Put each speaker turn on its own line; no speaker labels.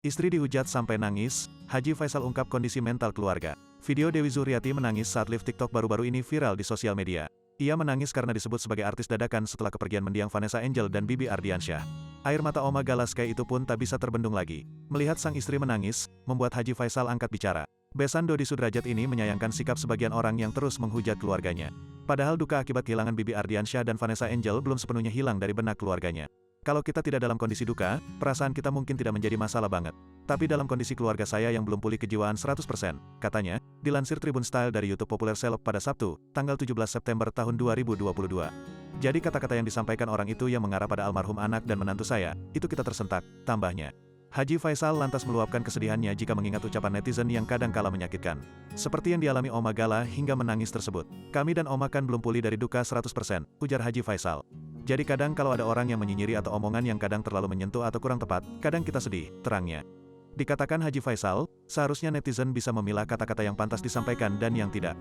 Istri dihujat sampai nangis, Haji Faisal ungkap kondisi mental keluarga. Video Dewi Zuriati menangis saat live TikTok baru-baru ini viral di sosial media. Ia menangis karena disebut sebagai artis dadakan setelah kepergian mendiang Vanessa Angel dan Bibi Ardiansyah. Air mata Oma Galaskai itu pun tak bisa terbendung lagi. Melihat sang istri menangis, membuat Haji Faisal angkat bicara. Besan Dodi Sudrajat ini menyayangkan sikap sebagian orang yang terus menghujat keluarganya. Padahal duka akibat kehilangan Bibi Ardiansyah dan Vanessa Angel belum sepenuhnya hilang dari benak keluarganya. Kalau kita tidak dalam kondisi duka, perasaan kita mungkin tidak menjadi masalah banget. Tapi dalam kondisi keluarga saya yang belum pulih kejiwaan 100%, katanya, dilansir Tribun Style dari YouTube populer Seleb pada Sabtu, tanggal 17 September tahun 2022. Jadi kata-kata yang disampaikan orang itu yang mengarah pada almarhum anak dan menantu saya, itu kita tersentak, tambahnya. Haji Faisal lantas meluapkan kesedihannya jika mengingat ucapan netizen yang kadang kala menyakitkan. Seperti yang dialami Oma Gala hingga menangis tersebut. Kami dan Oma kan belum pulih dari duka 100%, ujar Haji Faisal. Jadi kadang kalau ada orang yang menyinyiri atau omongan yang kadang terlalu menyentuh atau kurang tepat, kadang kita sedih, terangnya. Dikatakan Haji Faisal, seharusnya netizen bisa memilah kata-kata yang pantas disampaikan dan yang tidak.